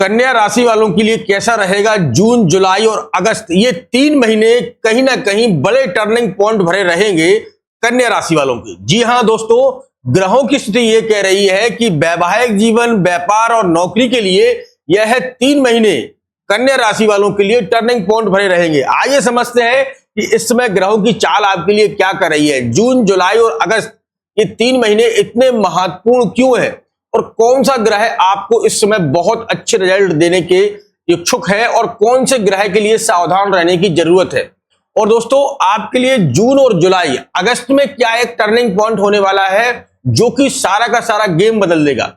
कन्या राशि वालों के लिए कैसा रहेगा जून, जुलाई और अगस्त, ये 3 महीने कहीं ना कहीं बड़े टर्निंग पॉइंट भरे रहेंगे कन्या राशि वालों के। जी हां दोस्तों, ग्रहों की स्थिति ये कह रही है कि वैवाहिक जीवन, व्यापार और नौकरी के लिए यह 3 महीने कन्या राशि वालों के लिए टर्निंग पॉइंट भरे रहेंगे। आइए समझते हैं कि इस समय ग्रहों की चाल आपके लिए क्या कर रही है। जून, जुलाई और अगस्त, ये 3 महीने इतने महत्वपूर्ण क्यों है और कौन सा ग्रह आपको इस समय बहुत अच्छे रिजल्ट देने के इच्छुक है और कौन से ग्रह के लिए सावधान रहने की जरूरत है। और दोस्तों, आपके लिए जून और जुलाई, अगस्त में क्या एक टर्निंग पॉइंट होने वाला है जो कि सारा का सारा गेम बदल देगा।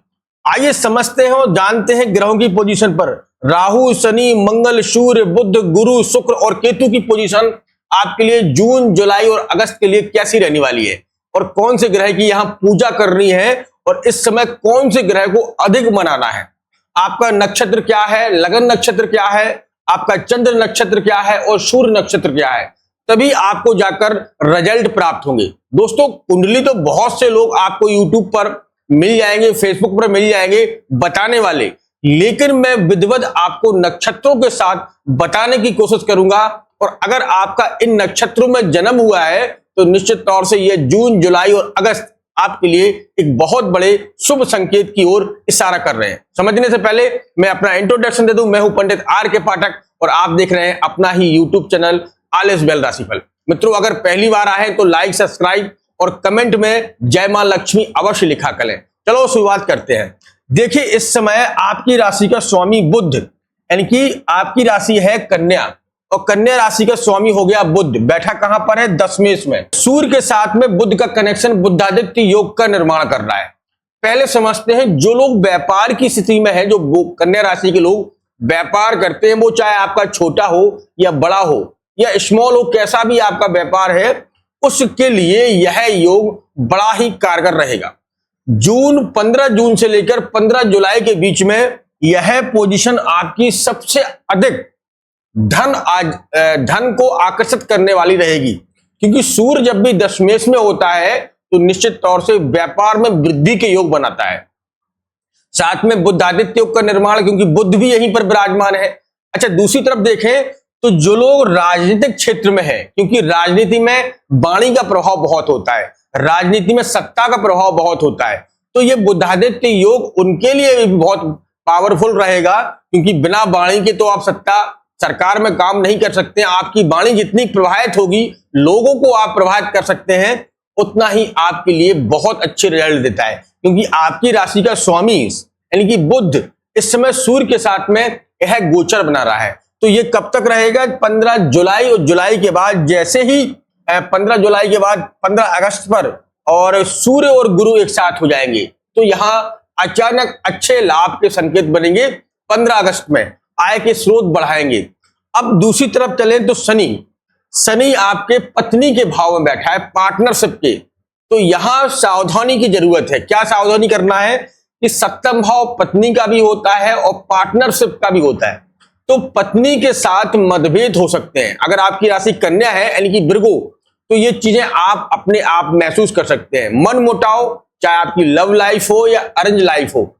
आइए समझते हैं और जानते हैं ग्रहों की पोजीशन पर। राहु, शनि, मंगल, सूर्य, बुध, गुरु, शुक्र और केतु की पोजीशन आपके लिए जून, जुलाई और अगस्त के लिए कैसी रहने वाली है और कौन से ग्रह की यहां पूजा करनी है और इस समय कौन से ग्रह को अधिक मनाना है। आपका नक्षत्र क्या है, लगन नक्षत्र क्या है, आपका चंद्र नक्षत्र क्या है और सूर्य नक्षत्र क्या है, तभी आपको जाकर रिजल्ट प्राप्त होंगे। दोस्तों, कुंडली तो बहुत से लोग आपको यूट्यूब पर मिल जाएंगे, फेसबुक पर मिल जाएंगे बताने वाले, लेकिन मैं विधिवत आपको नक्षत्रों के साथ बताने की कोशिश करूंगा। और अगर आपका इन नक्षत्रों में जन्म हुआ है तो निश्चित तौर से यह जून, जुलाई और अगस्त आपके लिए एक बहुत बड़े शुभ संकेत की ओर इशारा कर रहे हैं। समझने से पहले मैं अपना इंट्रोडक्शन दे दूं। मैं हूं पंडित आर के पाठक और आप देख रहे हैं अपना ही YouTube channel all is well राशिफल। मित्रों, अगर पहली बार आए तो लाइक, सब्सक्राइब और कमेंट में जय मां लक्ष्मी अवश्य लिखा करें। चलो शुरुआत करते हैं। देखिए, इस समय आपकी राशि का स्वामी बुध, यानी कि आपकी राशि है कन्या और कन्या राशि का स्वामी हो गया बुध। बैठा कहां पर है? दशमेश में। सूर्य के साथ में बुध का कनेक्शन बुधादित्य योग का निर्माण कर रहा है। पहले समझते हैं, जो लोग व्यापार की स्थिति में है, जो कन्या राशि के लोग व्यापार करते हैं, वो चाहे आपका छोटा हो या बड़ा हो या स्मॉल हो, कैसा भी आपका व्यापार है, उसके लिए यह योग बड़ा ही कारगर रहेगा। 15 जून से लेकर 15 जुलाई के बीच में यह पोजीशन आपकी सबसे अधिक धन को आकर्षित करने वाली रहेगी, क्योंकि सूर्य जब भी दशमेश में होता है तो निश्चित तौर से व्यापार में वृद्धि के योग बनाता है। साथ में बुधादित्य योग का निर्माण, क्योंकि बुध भी यहीं पर विराजमान है। अच्छा, दूसरी तरफ देखें तो जो लोग राजनीतिक क्षेत्र में है, क्योंकि राजनीति में वाणी का प्रभाव बहुत होता है, राजनीति में सत्ता का प्रभाव बहुत होता है, तो ये बुधादित्य योग उनके लिए भी बहुत पावरफुल रहेगा, क्योंकि बिना वाणी के तो आप सत्ता सरकार में काम नहीं कर सकते हैं। आपकी वाणी जितनी प्रभावित होगी, लोगों को आप प्रभावित कर सकते हैं, उतना ही आपके लिए बहुत अच्छे रिजल्ट देता है, क्योंकि आपकी राशि का स्वामी यानी कि बुध इस समय सूर्य के साथ में यह गोचर बना रहा है। तो ये कब तक रहेगा? 15 जुलाई और जुलाई के बाद, जैसे ही 15 जुलाई के बाद 15 अगस्त पर और सूर्य और गुरु एक साथ हो जाएंगे, तो यहां अचानक अच्छे लाभ के संकेत बनेंगे। 15 अगस्त में आय के स्रोत बढ़ाएंगे। अब दूसरी तरफ चलें तो शनि आपके पत्नी के भाव में बैठा है, पार्टनरशिप के, तो यहां सावधानी की जरूरत है। क्या सावधानी करना है कि सप्तम भाव पत्नी का भी होता है और पार्टनरशिप का भी होता है, तो पत्नी के साथ मतभेद हो सकते हैं। अगर आपकी राशि कन्या है यानी कि वृगो, तो ये चीजें आप अपने आप महसूस कर सकते हैं। मन मुटाव, चाहे आपकी लव लाइफ हो या अरेंज लाइफ हो,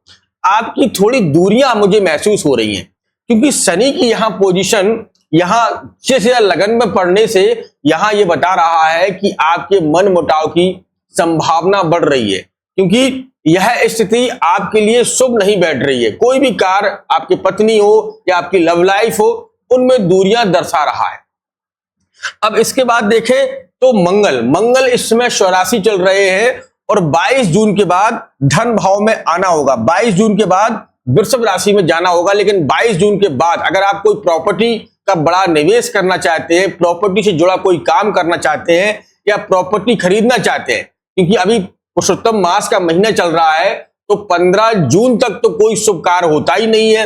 आपकी थोड़ी दूरियां मुझे महसूस हो रही हैं, क्योंकि शनि की यहां पोजीशन यहां से लगन में पड़ने से यहां ये बता रहा है कि आपके मन मुटाव की संभावना बढ़ रही है, क्योंकि यह स्थिति आपके लिए शुभ नहीं बैठ रही है। कोई भी कार्य, आपकी पत्नी हो या आपकी लव लाइफ हो, उनमें दूरियां दर्शा रहा है। अब इसके बाद देखें तो मंगल इस समय स्वराशि चल रहे हैं और 22 जून के बाद धन भाव में आना होगा। 22 जून के बाद वृषभ राशि में जाना होगा, लेकिन 22 जून के बाद अगर आप कोई प्रॉपर्टी का बड़ा निवेश करना चाहते हैं, प्रॉपर्टी से जुड़ा कोई काम करना चाहते हैं या प्रॉपर्टी खरीदना चाहते हैं, क्योंकि अभी पुरुषोत्तम मास का महीना चल रहा है, तो 15 जून तक तो कोई शुभ कार्य होता ही नहीं है।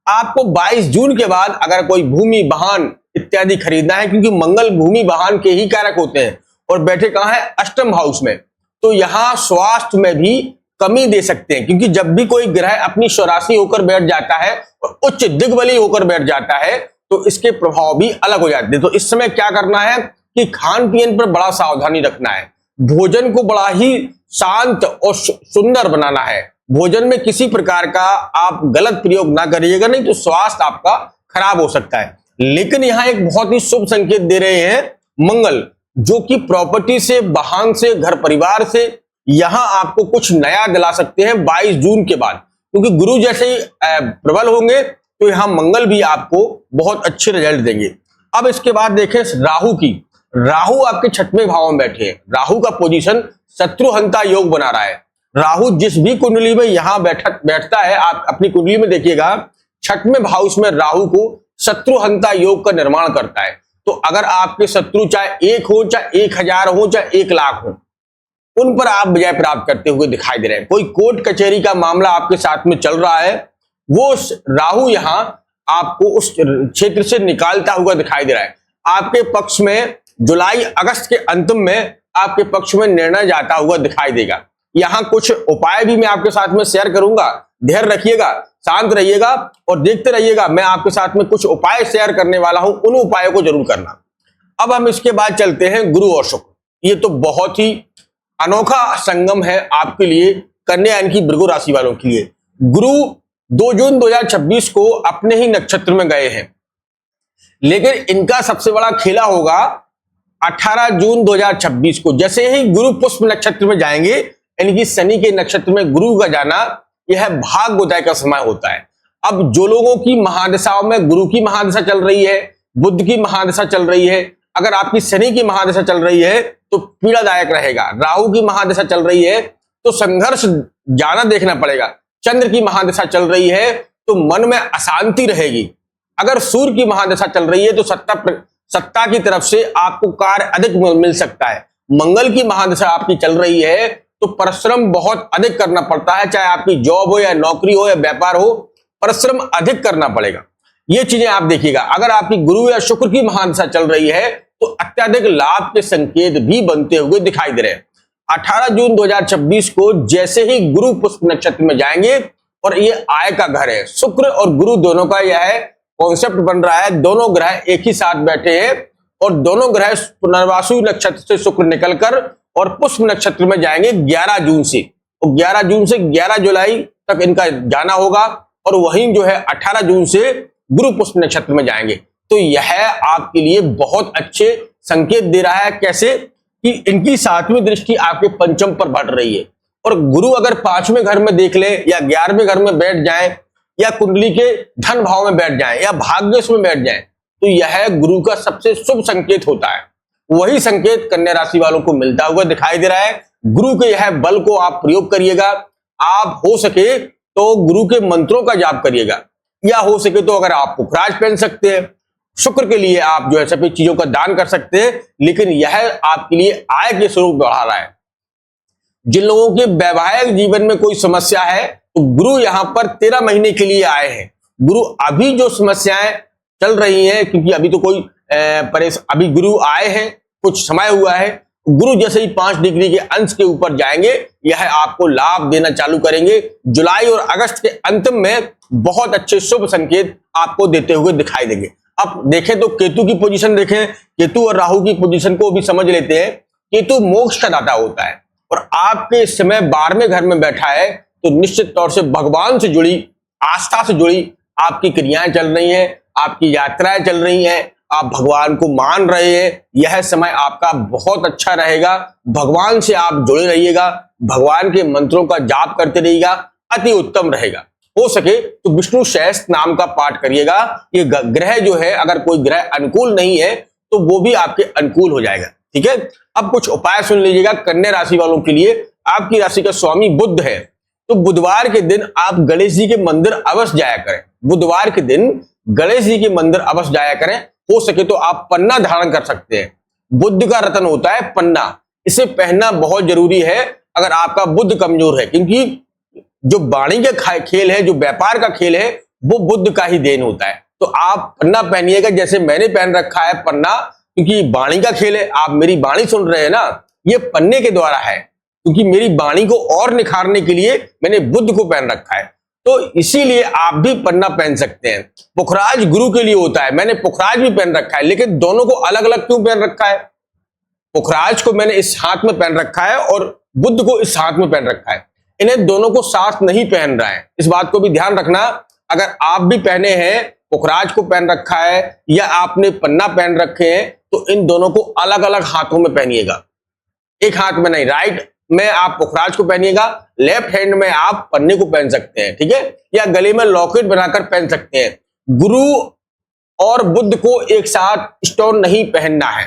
आपको 22 जून के बाद अगर कोई भूमि, वाहन इत्यादि खरीदना है, क्योंकि मंगल भूमि वाहन के ही कारक होते हैं और बैठे कहां है? अष्टम हाउस में, तो यहां स्वास्थ्य में भी कमी दे सकते हैं, क्योंकि जब भी कोई ग्रह अपनी स्वराशि होकर बैठ जाता है और उच्च दिग्बली होकर बैठ जाता है, तो इसके प्रभाव भी अलग हो जाते हैं। तो इस समय क्या करना है कि खान पीन पर बड़ा सावधानी रखना है, भोजन को बड़ा ही शांत और सुंदर बनाना है, भोजन में किसी प्रकार का आप गलत प्रयोग ना करिएगा, नहीं तो स्वास्थ्य आपका खराब हो सकता है। लेकिन यहाँ एक बहुत ही शुभ संकेत दे रहे हैं मंगल, जो कि प्रॉपर्टी से, वाहन से, घर परिवार से यहां आपको कुछ नया दिला सकते हैं 22 जून के बाद, क्योंकि गुरु जैसे ही प्रबल होंगे तो यहां मंगल भी आपको बहुत अच्छे रिजल्ट देंगे। अब इसके बाद देखें राहु की। राहु आपके 6वें भाव में बैठे हैं। राहु का पोजीशन शत्रुहंता योग बना रहा है। राहु जिस भी कुंडली में यहां बैठता है, आप अपनी कुंडली में देखिएगा 6वें भाव में राहु को शत्रुहंता योग का निर्माण करता है। तो अगर आपके शत्रु चाहे 1 हो, चाहे 1000 हो, चाहे 1 लाख हो, उन पर आप विजय प्राप्त करते हुए दिखाई दे रहे हैं। कोई कोर्ट कचहरी का मामला आपके साथ में चल रहा है, वो राहु यहां आपको उस क्षेत्र से निकालता हुआ दिखाई दे रहा है। आपके पक्ष में जुलाई अगस्त के अंत में आपके पक्ष में निर्णय जाता हुआ दिखाई देगा। यहां कुछ उपाय भी मैं आपके साथ में शेयर करूंगा। धैर्य रखिएगा, शांत रहिएगा और देखते रहिएगा। मैं आपके साथ में कुछ उपाय शेयर करने वाला हूं, उन उपायों को जरूर करना। अब हम इसके बाद चलते हैं गुरु और शुक्र। ये तो बहुत ही अनोखा संगम है आपके लिए, कन्या यानी कि भृगु राशि वालों के लिए। गुरु 2 जून 2026 को अपने ही नक्षत्र में गए हैं, लेकिन इनका सबसे बड़ा खेला होगा 18 जून 2026 को। जैसे ही गुरु पुष्प नक्षत्र में जाएंगे, यानी कि शनि के नक्षत्र में गुरु का जाना, यह भाग्योदय का समय होता है। अब जो लोगों की महादशाओं में गुरु की महादशा चल रही है, बुध की महादशा चल रही है, अगर आपकी शनि की महादशा चल रही है तो पीड़ादायक रहेगा। राहु की महादशा चल रही है तो संघर्ष ज्यादा देखना पड़ेगा। चंद्र की महादशा चल रही है तो मन में अशांति रहेगी। अगर सूर्य की महादशा चल रही है तो सत्ता की तरफ से आपको कार्य अधिक मिल सकता है। मंगल की महादशा आपकी चल रही है तो परिश्रम बहुत अधिक करना पड़ता है, चाहे आपकी जॉब हो या नौकरी हो या व्यापार हो, परिश्रम अधिक करना पड़ेगा। ये चीजें आप देखिएगा। अगर आपकी गुरु या शुक्र की महादशा चल रही है तो अत्यधिक लाभ के संकेत भी बनते हुए दिखाई दे रहे हैं। 18 जून 2026 को जैसे ही गुरु पुष्प नक्षत्र में जाएंगे, और ये आय का घर है, शुक्र और गुरु दोनों का यह कॉन्सेप्ट बन रहा है। दोनों ग्रह एक ही साथ बैठे हैं और दोनों ग्रह पुनर्वासु नक्षत्र से शुक्र निकलकर और पुष्प नक्षत्र में जाएंगे 11 जून से। तो 11 जून से 11 जुलाई तक इनका जाना होगा, और वहीं जो है 18 जून से गुरु पुष्प नक्षत्र में जाएंगे। तो यह आपके लिए बहुत अच्छे संकेत दे रहा है। कैसे कि इनकी 7वीं दृष्टि आपके पंचम पर बढ़ रही है, और गुरु अगर 5वें घर में देख ले या 11वें घर में बैठ जाए या कुंडली के धन भाव में बैठ जाए या भाग्यश में बैठ जाए, तो यह गुरु का सबसे शुभ संकेत होता है। वही संकेत कन्या राशि वालों को मिलता हुआ दिखाई दे रहा है। गुरु के यह बल को आप प्रयोग करिएगा। आप हो सके तो गुरु के मंत्रों का जाप करिएगा, या हो सके तो अगर आप पुखराज पहन सकते हैं, शुक्र के लिए आप जो है सभी चीजों का दान कर सकते हैं। लेकिन यह आपके लिए आय के स्वरूप बढ़ा रहा है। जिन लोगों के वैवाहिक जीवन में कोई समस्या है तो गुरु यहां पर 13 महीने के लिए आए हैं। गुरु अभी जो समस्याएं चल रही हैं, क्योंकि अभी तो कोई अभी गुरु आए हैं, कुछ समय हुआ है। गुरु जैसे ही 5 डिग्री के अंश के ऊपर जाएंगे, यह आपको लाभ देना चालू करेंगे। जुलाई और अगस्त के अंत में बहुत अच्छे शुभ संकेत आपको देते हुए दिखाई देंगे। अब देखें तो केतु की पोजीशन देखें, केतु और राहु की पोजीशन को भी समझ लेते हैं। केतु मोक्ष का दाता होता है, और आपके इस समय 12वें घर में बैठा है, तो निश्चित तौर से भगवान से जुड़ी, आस्था से जुड़ी आपकी क्रियाएं चल रही हैं, आपकी यात्राएं चल रही हैं, आप भगवान को मान रहे हैं। यह समय आपका बहुत अच्छा रहेगा। भगवान से आप जुड़े रहिएगा, भगवान के मंत्रों का जाप करते रहिएगा, अति उत्तम रहेगा। हो सके तो विष्णु सहस्त्र नाम का पाठ करिएगा। ये ग्रह जो है, अगर कोई ग्रह अनुकूल नहीं है तो वो भी आपके अनुकूल हो जाएगा। ठीक है, अब कुछ उपाय सुन लीजिएगा कन्या राशि वालों के लिए। आपकी राशि का स्वामी बुध है, तो बुधवार के दिन आप गणेश जी के मंदिर अवश्य जाया करें। बुधवार के दिन गणेश जी के मंदिर अवश्य जाया करें। हो सके तो आप पन्ना धारण कर सकते हैं। बुध का रत्न होता है पन्ना, इसे पहनना बहुत जरूरी है अगर आपका बुध कमजोर है, क्योंकि जो वाणी का खेल है, जो व्यापार का खेल है, वो बुध का ही देन होता है। तो आप पन्ना पहनिएगा, जैसे मैंने पहन रखा है पन्ना, क्योंकि वाणी का खेल है। आप मेरी वाणी सुन रहे हैं ना, ये पन्ने के द्वारा है, क्योंकि मेरी वाणी को और निखारने के लिए मैंने बुध को पहन रखा है। तो इसीलिए आप भी पन्ना पहन सकते हैं। पुखराज गुरु के लिए होता है, मैंने पुखराज भी पहन रखा है, लेकिन दोनों को अलग अलग क्यों पहन रखा है? पुखराज को मैंने इस हाथ में पहन रखा है और बुध को इस हाथ में पहन रखा है। इन्हें दोनों को साथ नहीं पहन रहा है। इस बात को भी ध्यान रखना, अगर आप भी पहने हैं, पुखराज को पहन रखा है या आपने पन्ना पहन रखे हैं, तो इन दोनों को अलग अलग हाथों में पहनिएगा, एक हाथ में नहीं। राइट में आप पुखराज को पहनिएगा, लेफ्ट हैंड में आप पन्ने को पहन सकते हैं, ठीक है, या गले में लॉकेट बनाकर पहन सकते हैं। गुरु और बुध को एक साथ स्टोन नहीं पहनना है।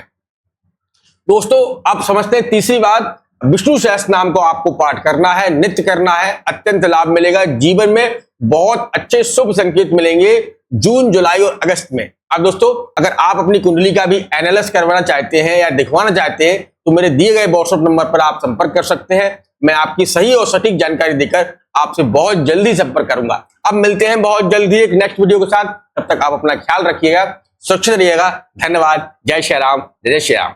दोस्तों आप समझते हैं तीसरी बात, विष्णु सहस्त्र नाम को आपको पाठ करना है, नित्य करना है, अत्यंत लाभ मिलेगा। जीवन में बहुत अच्छे शुभ संकेत मिलेंगे जून, जुलाई और अगस्त में। अब दोस्तों अगर आप अपनी कुंडली का भी एनालिसिस करवाना चाहते हैं या दिखवाना चाहते हैं तो मेरे दिए गए व्हाट्सएप नंबर पर आप संपर्क कर सकते हैं। मैं आपकी सही और सटीक जानकारी देकर आपसे बहुत जल्दी संपर्क करूंगा। अब मिलते हैं बहुत जल्दी एक नेक्स्ट वीडियो के साथ। तब तक आप अपना ख्याल रखिएगा, सुरक्षित रहिएगा। धन्यवाद। जय श्री राम, जय श्री राम।